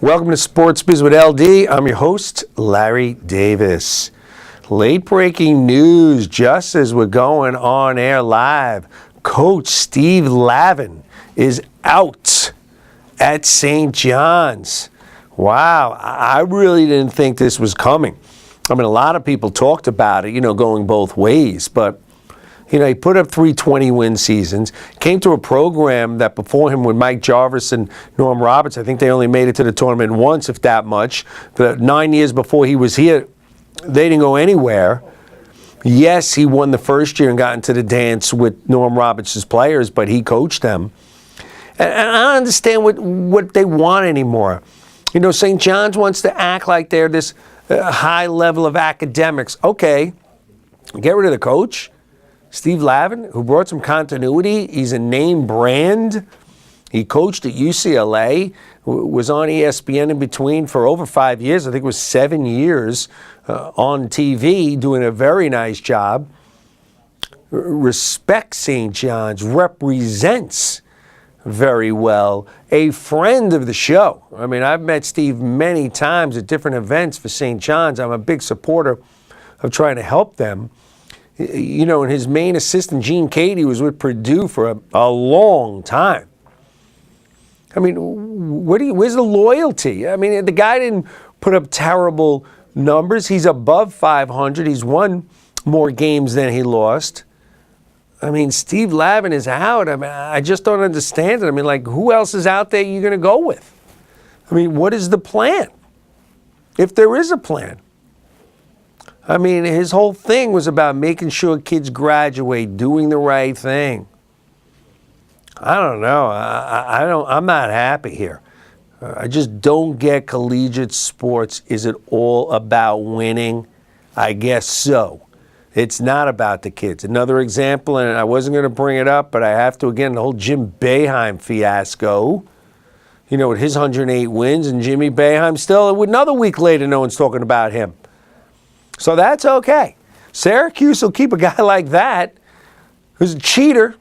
Welcome to Sports Biz with LD. I'm your host, Larry Davis. Late breaking news just as we're going on air live. Coach Steve Lavin is out at St. John's. Wow, I really didn't think this was coming. I mean, a lot of people talked about it, going both ways, but he put up 320-win seasons, came to a program that before him with Mike Jarvis and Norm Roberts, I think they only made it to the tournament once, if that much. The 9 years before he was here, they didn't go anywhere. Yes, he won the first year and got into the dance with Norm Roberts' players, but he coached them. And I don't understand what they want anymore. St. John's wants to act like they're this high level of academics. Okay, get rid of the coach. Steve Lavin, who brought some continuity. He's a name brand. He coached at UCLA, was on ESPN in between for over 5 years. I think it was 7 years on TV, doing a very nice job. Respects St. John's, represents very well. A friend of the show. I mean, I've met Steve many times at different events for St. John's. I'm a big supporter of trying to help them. And his main assistant, Gene Cady, was with Purdue for a long time. I mean, where's the loyalty? I mean, the guy didn't put up terrible numbers. He's above 500. He's won more games than he lost. I mean, Steve Lavin is out. I mean, I just don't understand it. I mean, who else is out there you're going to go with? I mean, what is the plan? If there is a plan. I mean, his whole thing was about making sure kids graduate, doing the right thing. I don't know. I'm not happy here. I just don't get collegiate sports. Is it all about winning? I guess so. It's not about the kids. Another example, and I wasn't going to bring it up, but I have to again, the whole Jim Boeheim fiasco. With his 108 wins, and Jimmy Boeheim still, another week later, no one's talking about him. So that's okay. Syracuse will keep a guy like that, who's a cheater.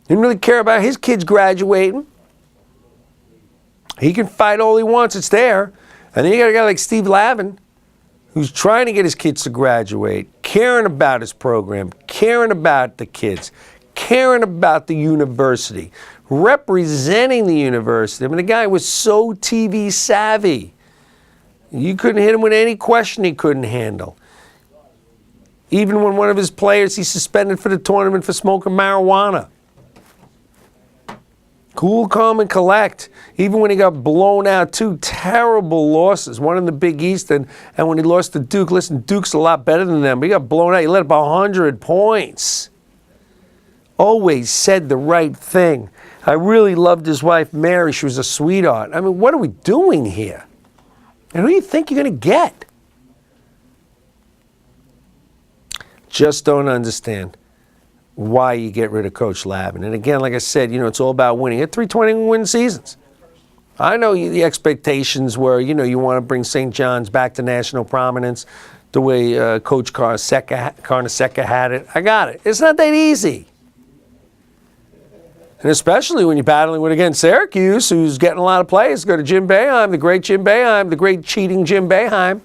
Didn't really care about his kids graduating. He can fight all he wants, it's there. And then you got a guy like Steve Lavin, who's trying to get his kids to graduate, caring about his program, caring about the kids, caring about the university, representing the university. I mean, the guy was so TV savvy. You couldn't hit him with any question he couldn't handle. Even when one of his players he suspended for the tournament for smoking marijuana. Cool, calm, and collect. Even when he got blown out, 2 terrible losses, one in the Big East and when he lost to Duke. Listen, Duke's a lot better than them, but he got blown out. He let up 100 points. Always said the right thing. I really loved his wife, Mary. She was a sweetheart. I mean, what are we doing here? And who do you think you're going to get? Just don't understand why you get rid of Coach Lavin. And again, like I said, it's all about winning. He had 320-win seasons. I know the expectations were, you want to bring St. John's back to national prominence the way Coach Carnesecca had it. I got it. It's not that easy. And especially when you're battling with, again, Syracuse, who's getting a lot of players. Go to Jim Boeheim, the great Jim Boeheim, the great cheating Jim Boeheim.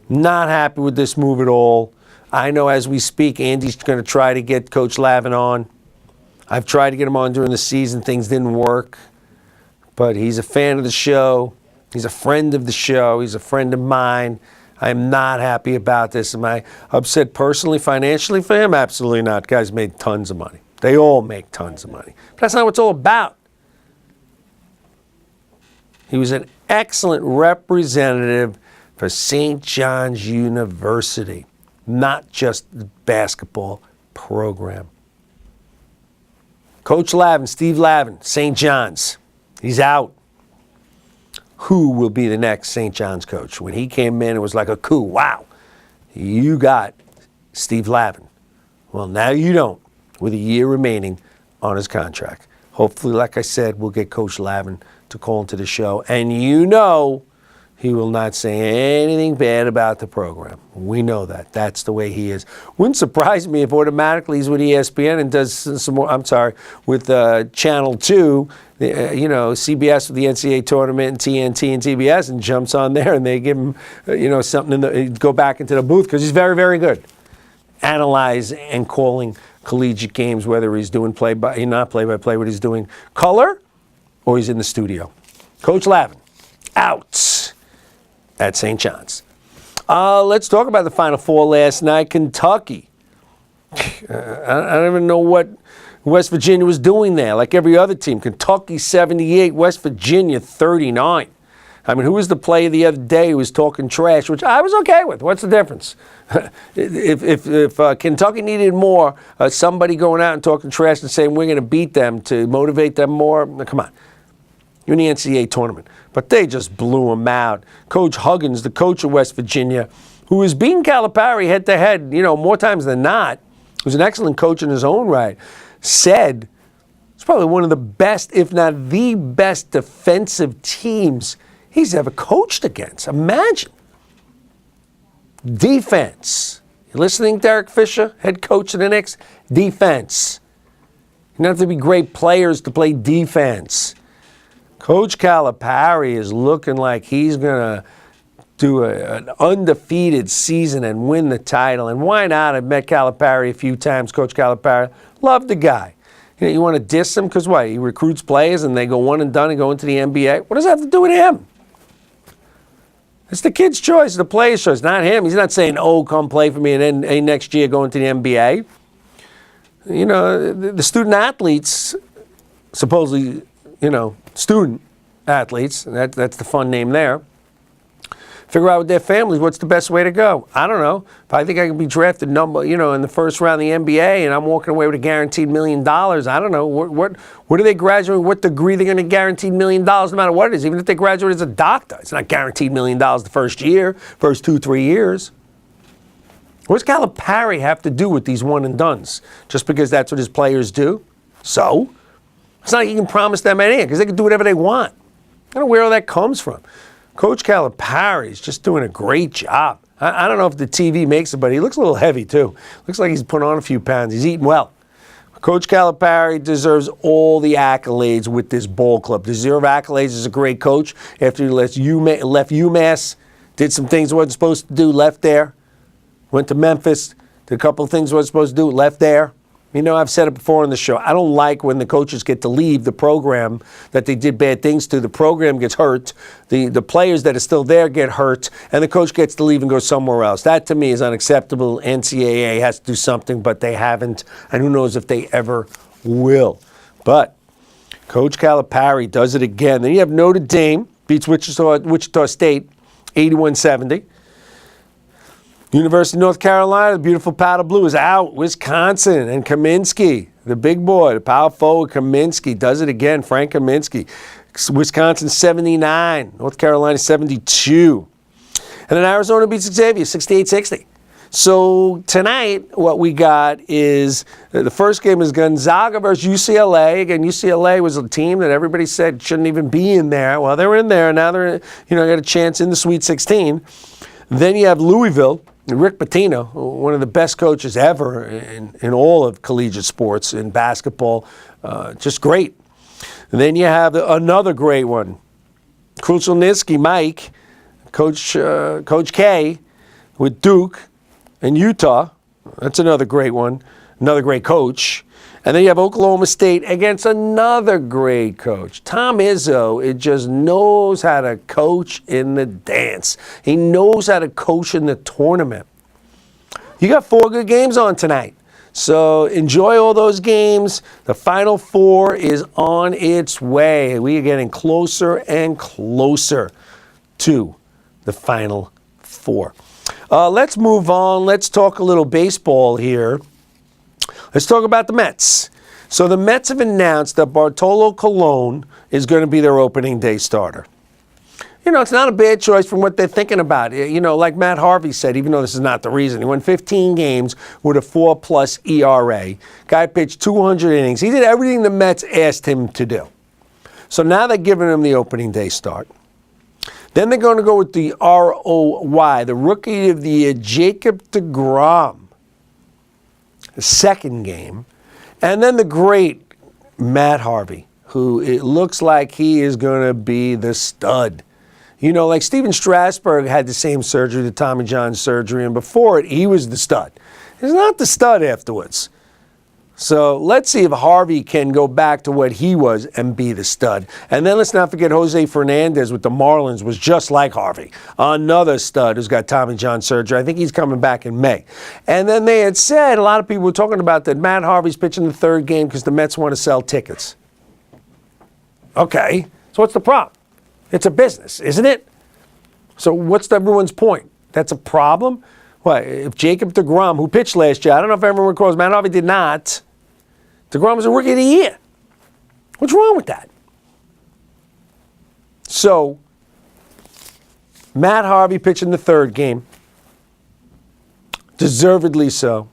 Not happy with this move at all. I know as we speak, Andy's going to try to get Coach Lavin on. I've tried to get him on during the season. Things didn't work. But he's a fan of the show. He's a friend of the show. He's a friend of mine. I am not happy about this. Am I upset personally, financially for him? Absolutely not. Guys made tons of money. They all make tons of money. But that's not what it's all about. He was an excellent representative for St. John's University, not just the basketball program. Coach Lavin, Steve Lavin, St. John's, he's out. Who will be the next St. John's coach? When he came in, it was like a coup. Wow, you got Steve Lavin. Well, now you don't, with a year remaining on his contract. Hopefully, like I said, we'll get Coach Lavin to call into the show. And he will not say anything bad about the program. We know that. That's the way he is. Wouldn't surprise me if automatically he's with ESPN and does some more, with Channel 2, CBS with the NCAA tournament and TNT and TBS, and jumps on there and they give him, something go back into the booth, because he's very, very good. Analyze and calling collegiate games, whether he's doing not play-by-play, but he's doing color or he's in the studio. Coach Lavin, out at St. John's. Let's talk about the Final Four last night. Kentucky. I don't even know what West Virginia was doing there, like every other team. Kentucky 78, West Virginia 39. I mean, who was the player the other day who was talking trash, which I was okay with? What's the difference? if Kentucky needed more, somebody going out and talking trash and saying we're going to beat them to motivate them more, come on. You're in the NCAA tournament. But they just blew them out. Coach Huggins, the coach of West Virginia, who is beating Calipari head-to-head, more times than not, who's an excellent coach in his own right, said it's probably one of the best, if not the best, defensive teams he's ever coached against. Imagine. Defense. You listening, Derek Fisher, head coach of the Knicks? Defense. You don't have to be great players to play defense. Coach Calipari is looking like he's going to do an undefeated season and win the title. And why not? I've met Calipari a few times, Coach Calipari. Love the guy. You want to diss him because what? He recruits players and they go one and done and go into the NBA. What does that have to do with him? It's the kid's choice, the player's choice, not him. He's not saying, come play for me and then next year go into the NBA. The student athletes, supposedly, student athletes, that's the fun name there, figure out with their families what's the best way to go. I don't know. If I think I can be drafted in the first round of the NBA and I'm walking away with a guaranteed $1 million, I don't know. What do they graduate? What degree they're going to guarantee $1 million no matter what it is? Even if they graduate as a doctor, it's not guaranteed $1 million the first year, first 2-3 years. What does Calipari have to do with these one and dones? Just because that's what his players do? So? It's not like he can promise them anything, because they can do whatever they want. I don't know where all that comes from. Coach Calipari is just doing a great job. I don't know if the TV makes it, but he looks a little heavy too. Looks like he's put on a few pounds. He's eating well. Coach Calipari deserves all the accolades with this ball club. Deserve accolades as a great coach after he left UMass, did some things he wasn't supposed to do, left there. Went to Memphis, did a couple of things he wasn't supposed to do, left there. I've said it before on the show. I don't like when the coaches get to leave the program that they did bad things to. The program gets hurt. The players that are still there get hurt. And the coach gets to leave and go somewhere else. That, to me, is unacceptable. NCAA has to do something, but they haven't. And who knows if they ever will. But Coach Calipari does it again. Then you have Notre Dame, beats Wichita State 81-70. University of North Carolina, the beautiful powder blue, is out. Wisconsin and Kaminsky, the big boy, the power forward Kaminsky, does it again. Frank Kaminsky. Wisconsin 79, North Carolina 72. And then Arizona beats Xavier 68-60. So tonight, what we got is the first game is Gonzaga versus UCLA. Again, UCLA was a team that everybody said shouldn't even be in there. Well, they were in there. Now they're, got a chance in the Sweet 16. Then you have Louisville. Rick Pitino, one of the best coaches ever in all of collegiate sports, in basketball, just great. And then you have another great one, Krushelnyski, Mike, Coach K with Duke and Utah. That's another great one, another great coach. And then you have Oklahoma State against another great coach. Tom Izzo, it just knows how to coach in the dance. He knows how to coach in the tournament. You got 4 good games on tonight. So enjoy all those games. The Final Four is on its way. We are getting closer and closer to the Final Four. Let's move on. Let's talk a little baseball here. Let's talk about the Mets. So the Mets have announced that Bartolo Colon is going to be their opening day starter. It's not a bad choice from what they're thinking about. Like Matt Harvey said, even though this is not the reason, he won 15 games with a 4+ ERA. Guy pitched 200 innings. He did everything the Mets asked him to do. So now they're giving him the opening day start. Then they're going to go with the ROY, the Rookie of the Year, Jacob deGrom. The second game. And then the great Matt Harvey, who it looks like he is going to be the stud. You know, like Steven Strasburg had the same surgery, the Tommy John surgery, and before it, he was the stud. He's not the stud afterwards. So let's see if Harvey can go back to what he was and be the stud. And then let's not forget Jose Fernandez with the Marlins was just like Harvey. Another stud who's got Tommy John surgery. I think he's coming back in May. And then they had said, a lot of people were talking about that Matt Harvey's pitching the third game because the Mets want to sell tickets. Okay, so what's the problem? It's a business, isn't it? So what's everyone's point? That's a problem? What, if Jacob deGrom, who pitched last year, I don't know if everyone recalls, Matt Harvey did not. deGrom was a Rookie of the Year. What's wrong with that? So, Matt Harvey pitching the third game. Deservedly so.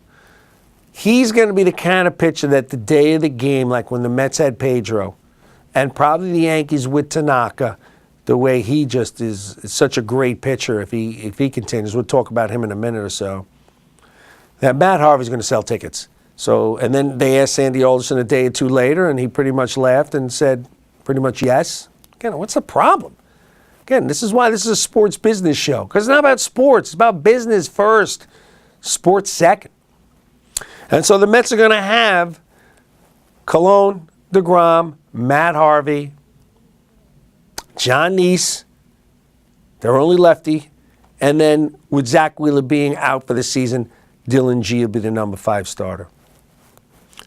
He's going to be the kind of pitcher that the day of the game, like when the Mets had Pedro, and probably the Yankees with Tanaka, the way he just is such a great pitcher if he continues. We'll talk about him in a minute or so. That Matt Harvey's going to sell tickets. So, and then they asked Sandy Alderson a day or two later, and he pretty much laughed and said pretty much yes. Again, what's the problem? Again, this is why this is a sports business show. Because it's not about sports. It's about business first, sports second. And so the Mets are going to have Cologne, deGrom, Matt Harvey, John Neese, their only lefty, and then with Zach Wheeler being out for the season, Dylan G will be the number 5 starter.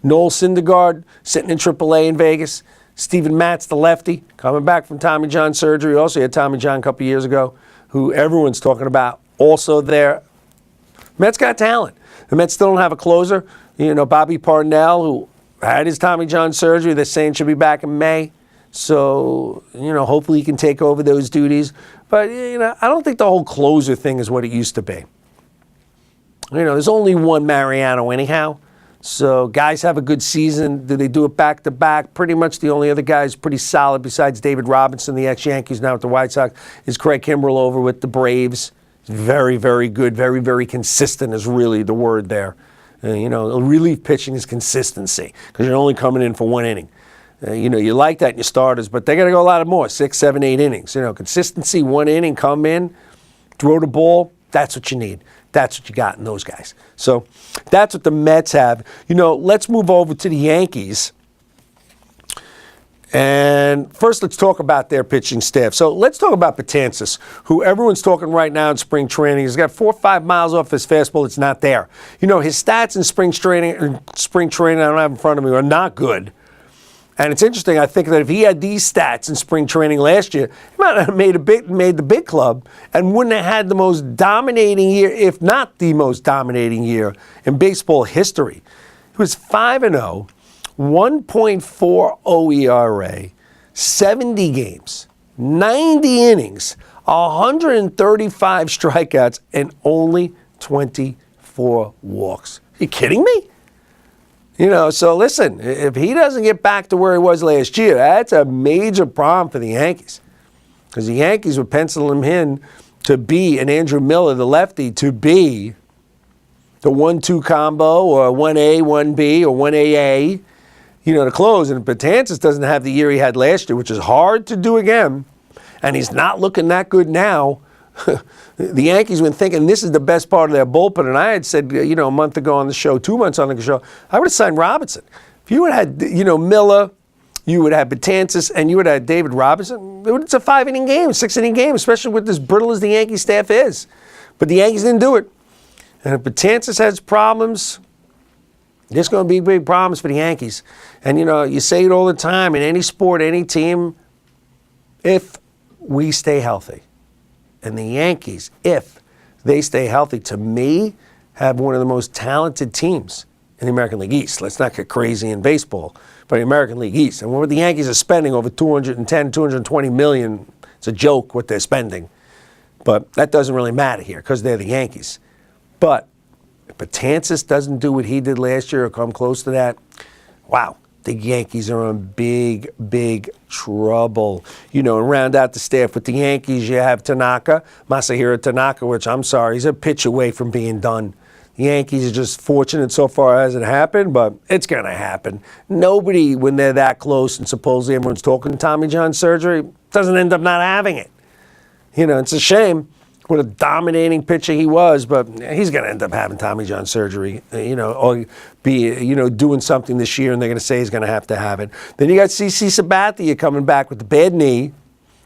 Noel Syndergaard sitting in AAA in Vegas. Steven Matz, the lefty, coming back from Tommy John surgery. Also had Tommy John a couple years ago, who everyone's talking about. Also there. Mets got talent. The Mets still don't have a closer. You know, Bobby Parnell, who had his Tommy John surgery, they're saying should be back in May. So, you know, hopefully he can take over those duties. But, you know, I don't think the whole closer thing is what it used to be. You know, there's only one Mariano anyhow. So guys have a good season. Do they do it back-to-back? Pretty much the only other guy who's pretty solid besides David Robinson, the ex-Yankees, now with the White Sox, is Craig Kimbrell over with the Braves. Very, very good. Very, very consistent is really the word there. You know, relief pitching is consistency because you're only coming in for one inning. You know, you like that in your starters, but they got to go a lot more, 6, 7, 8 innings. You know, consistency, one inning, come in, throw the ball, that's what you need. That's what you got in those guys. So that's what the Mets have. You know, let's move over to the Yankees. And first, let's talk about their pitching staff. So let's talk about Betances, who everyone's talking right now in spring training. He's got 4 or 5 miles off his fastball. It's not there. You know, his stats in spring training, I don't have in front of me, are not good. And it's interesting, I think that if he had these stats in spring training last year, he might have made the big club and wouldn't have had the most dominating year, if not the most dominating year in baseball history. He was 5-0, 1.40 ERA, 70 games, 90 innings, 135 strikeouts, and only 24 walks. Are you kidding me? You know, so listen, if he doesn't get back to where he was last year, that's a major problem for the Yankees. Because the Yankees would pencil him in to be, and Andrew Miller, the lefty, to be the 1-2 combo or 1A, 1B, or 1AA, you know, to close. And if Betances doesn't have the year he had last year, which is hard to do again, and he's not looking that good now, the Yankees were thinking this is the best part of their bullpen. And I had said, you know, a month ago on the show, 2 months on the show, I would have signed Robinson. If you would have had, you know, Miller, you would have Betances, and you would have David Robinson, it's a 5-inning game, 6-inning game, especially with as brittle as the Yankee staff is. But the Yankees didn't do it. And if Betances has problems, there's going to be big problems for the Yankees. And, you know, you say it all the time in any sport, any team, if we stay healthy. And the Yankees, if they stay healthy, to me, have one of the most talented teams in the American League East. Let's not get crazy in baseball, but the American League East. And what the Yankees are spending over $210, $220 million, it's a joke what they're spending. But that doesn't really matter here because they're the Yankees. But if Betances doesn't do what he did last year or come close to that, wow, the Yankees are in big, big trouble. And round out the staff with the Yankees, you have Masahiro Tanaka, which I'm sorry, he's a pitch away from being done. The Yankees are just fortunate so far it hasn't happened, but it's going to happen. Nobody, when they're that close and supposedly everyone's talking Tommy John surgery, doesn't end up not having it. It's a shame. What a dominating pitcher he was, but he's going to end up having Tommy John surgery, or be, doing something this year, and they're going to say he's going to have it. Then you got CC Sabathia coming back with the bad knee.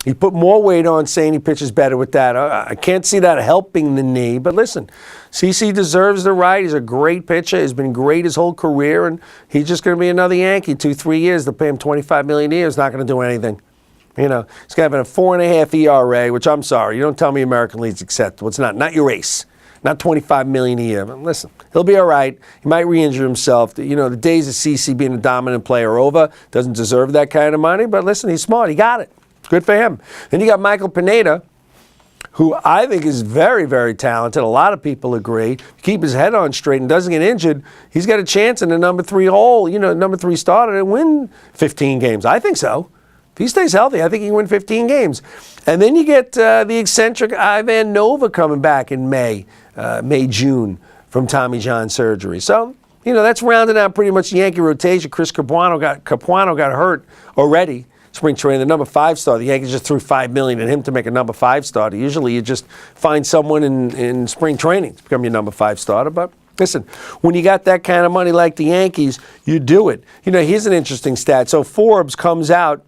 He put more weight on, saying he pitches better with that. I can't see that helping the knee, but listen, CC deserves the right. He's a great pitcher. He's been great his whole career, and he's just going to be another Yankee. 2-3 years, they'll pay him $25 million a year. He's not going to do anything. He's going to have a 4.5 ERA, which I'm sorry, you don't tell me American League's acceptable. It's not your ace. Not $25 million a year. But listen, he'll be all right. He might re-injure himself. The days of CC being a dominant player are over. Doesn't deserve that kind of money. But listen, he's smart. He got it. Good for him. Then you got Michael Pineda, who I think is very, very talented. A lot of people agree. Keep his head on straight and doesn't get injured, he's got a chance in the number 3 hole, number 3 starter, to win 15 games. I think so. If he stays healthy, I think he can win 15 games. And then you get the eccentric Ivan Nova coming back in May, June from Tommy John surgery. So, that's rounding out pretty much the Yankee rotation. Chris Capuano got hurt already. Spring training, the number 5 starter. The Yankees just threw $5 million at him to make a number 5 starter. Usually you just find someone in spring training to become your number 5 starter. But listen, when you got that kind of money like the Yankees, you do it. Here's an interesting stat. So Forbes comes out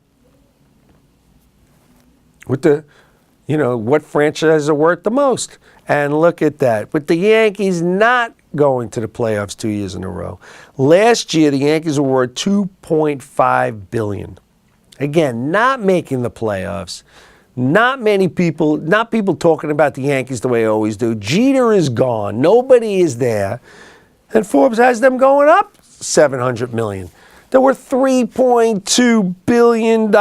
with what franchises are worth the most. And look at that. With the Yankees not going to the playoffs 2 years in a row. Last year, the Yankees were worth $2.5 billion. Again, not making the playoffs. Not people talking about the Yankees the way I always do. Jeter is gone. Nobody is there. And Forbes has them going up $700 million. They were $3.2 billion.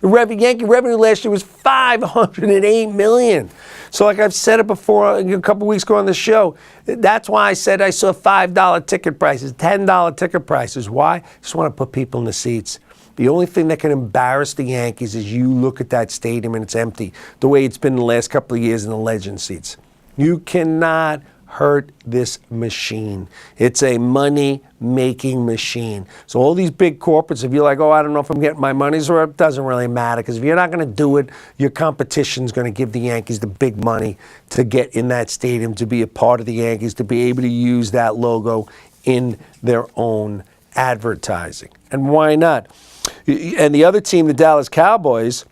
The Yankee revenue last year was $508 million. So like I've said it before a couple weeks ago on the show, that's why I said I saw $5 ticket prices, $10 ticket prices. Why? I just want to put people in the seats. The only thing that can embarrass the Yankees is you look at that stadium and it's empty, the way it's been the last couple of years in the legend seats. You cannot hurt this machine. It's a money-making machine. So all these big corporates, if you're like, I don't know if I'm getting my money's worth, it doesn't really matter, because if you're not going to do it, your competition's going to give the Yankees the big money to get in that stadium, to be a part of the Yankees, to be able to use that logo in their own advertising. And why not? And the other team, the Dallas Cowboys,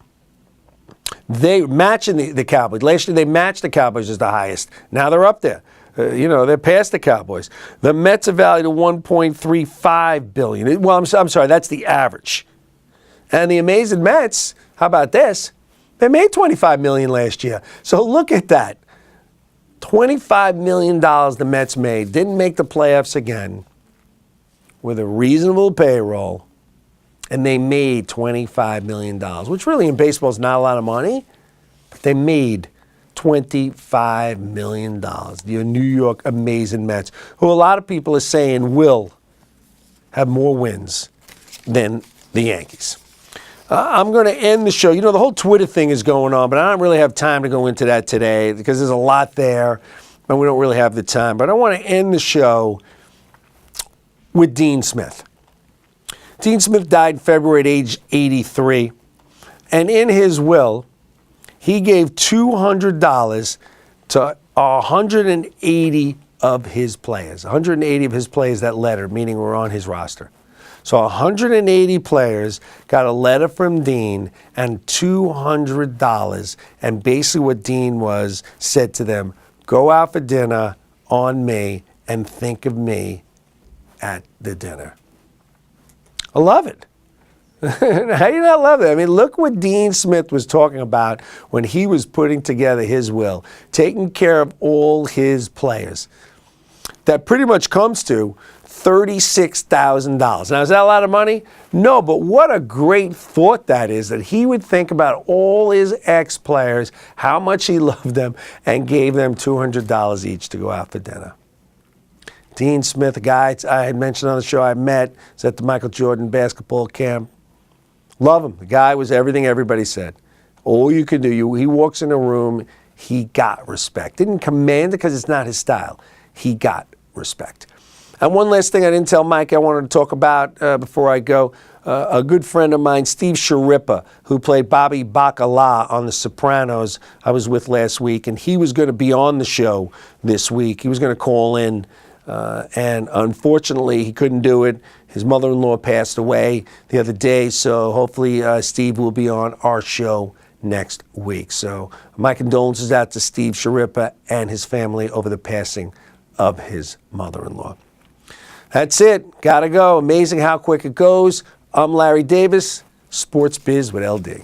they matching the Cowboys. Last year they matched the Cowboys as the highest. Now they're up there. They're past the Cowboys. The Mets are valued at $1.35 billion. Well, I'm sorry, that's the average. And the amazing Mets, how about this? They made $25 million last year. So look at that. $25 million the Mets made. Didn't make the playoffs again with a reasonable payroll. And they made $25 million, which really in baseball is not a lot of money. But they made $25 million. The New York amazing Mets, who a lot of people are saying will have more wins than the Yankees. I'm going to end the show. The whole Twitter thing is going on, but I don't really have time to go into that today because there's a lot there, and we don't really have the time. But I want to end the show with Dean Smith. Dean Smith died in February at age 83, and in his will, he gave $200 to 180 of his players. 180 of his players that letter, meaning were on his roster. So 180 players got a letter from Dean and $200. And basically what Dean said to them, go out for dinner on me and think of me at the dinner. I love it. How do you not love it? I mean, look what Dean Smith was talking about when he was putting together his will, taking care of all his players. That pretty much comes to $36,000. Now, is that a lot of money? No, but what a great thought that is, that he would think about all his ex-players, how much he loved them, and gave them $200 each to go out for dinner. Dean Smith, a guy I had mentioned on the show I met, was at the Michael Jordan basketball camp. Love him. The guy was everything everybody said. All you could do, he walks in a room, he got respect. Didn't command it because it's not his style. He got respect. And one last thing I didn't tell Mike I wanted to talk about before I go. A good friend of mine, Steve Sharippa, who played Bobby Bacala on The Sopranos, I was with last week, and he was going to be on the show this week. He was going to call in, and unfortunately he couldn't do it. His mother-in-law passed away the other day, so hopefully Steve will be on our show next week. So my condolences out to Steve Sharippa and his family over the passing of his mother-in-law. That's it. Gotta go. Amazing how quick it goes. I'm Larry Davis, Sports Biz with LD.